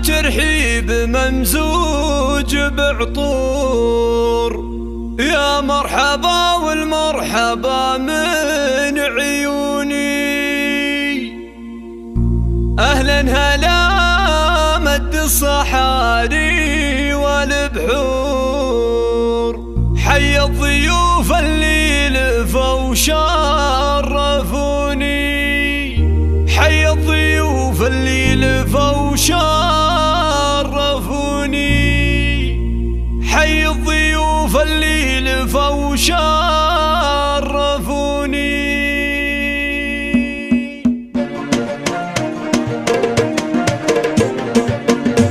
ترحيب ممزوج بعطور، يا مرحبا والمرحبا من عيوني. أهلا هلا مد الصحاري والبحور، حي الضيوف اللي لفوا شرفوني، حي الضيوف اللي لفوا شرفوني، حي الضيوف اللي لفوا شرفوني.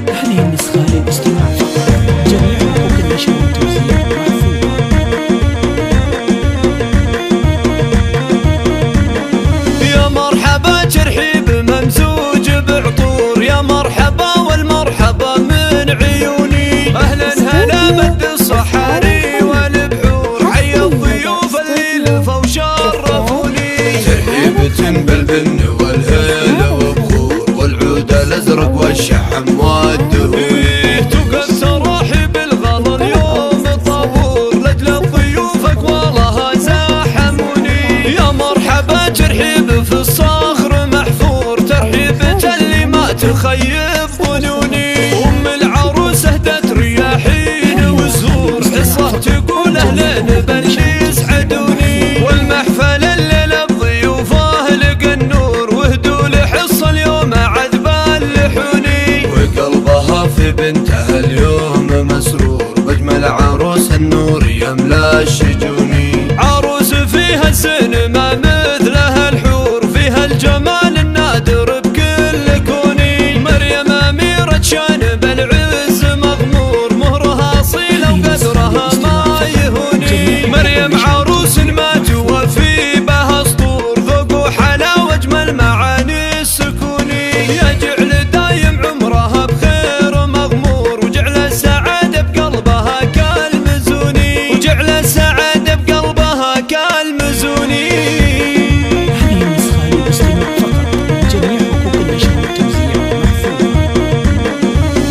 هذه النسخة للاستماع فقط، جميع حقوق النشر والتوزيع محفوظة. يا مرحبا ترحيب ممزوج بعطور، يا مرحبا والمرحبا من عيوني. أهلا هلا مد الصحاري والبحور، حي الضيوف اللي لفوا شرفوني. ترحيبة بالبن والهيل وبخور، والعود الازرق والشحم والدهون. توقف تراحب الغلا اليوم طابور، لاجل ضيوفك والله زاحموني. يا مرحبا ترحيب في الصخر محفور، ترحيبة اللي ما تخيب ظنوني. ام العروس اهدت رياحين وزهور، حصه تقول اهلين باللي يسعدوني. والمحفل الليله بضيوفه لقى النور، وهدوا لحصه اليوم عاد باللحوني. وقلبها في بنتها اليوم مسرور، باجمل عروس النور يملا الشجوني. عروس فيها الزين ما مثلها الحور، فيها الجمال النادر بكل كوني. مريم أميرة شان بالعز مغمور، مهرها أصيلة وقدرها ما يهوني. مريم عروس ما توفي بها سطور، ذوق وحلاوة أجمل معاني السكوني. يجعل دايم عمرها بخير مغمور، وجعل السعادة بقلبها كالمزوني، وجعل السعادة بقلبها كالمزوني. هذه النسخة للاستماع فقط، جميع حقوق النشر والتوزيع محفوظة.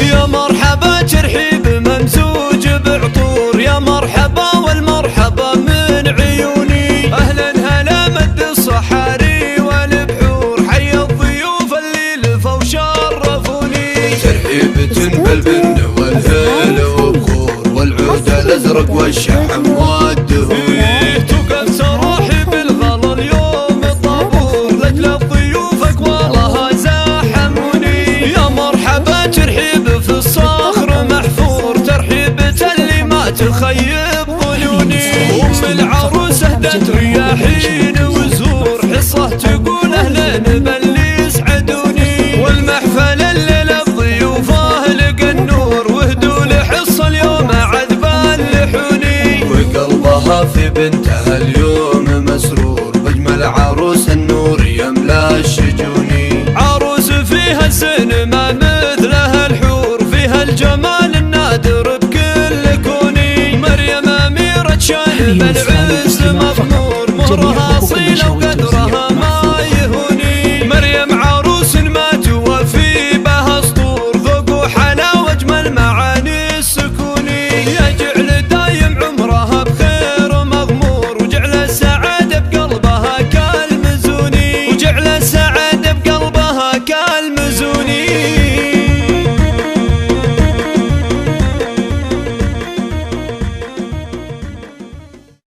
يا مرحبا ترحيب ممزوج بعطور، يا مرحبا والمرحبا من عيوني. أهلا هلا مد الصحاري والبحور، حي الضيوف اللي لفوا شرفوني. ترحيبة بالبن والهيل وبخور، والعود الازرق والشحم والدهون. توقف تراحب الغلا اليوم طابور، لاجل ضيوفك والله زاحموني. يا مرحبا ترحيب في الصخر محفور، ترحيبة اللي ما تخيب ظنوني. ام العروس اهدت رياحين وزهور، حصه تقول اهلين باللي يسعدوني. والمحفل الليله بضيوفه لقى النور، وهدوا لحصه اليوم عاد باللحوني. وقلبها في بنتها اليوم مسرور، باجمل عروس النور يملا الشجوني. عروس فيها الزين ما مثلها الحور، فيها الجمال النادر بكل كوني. مريم أميرة شان بالعز مغمور، مهرها أصيلة وقدرها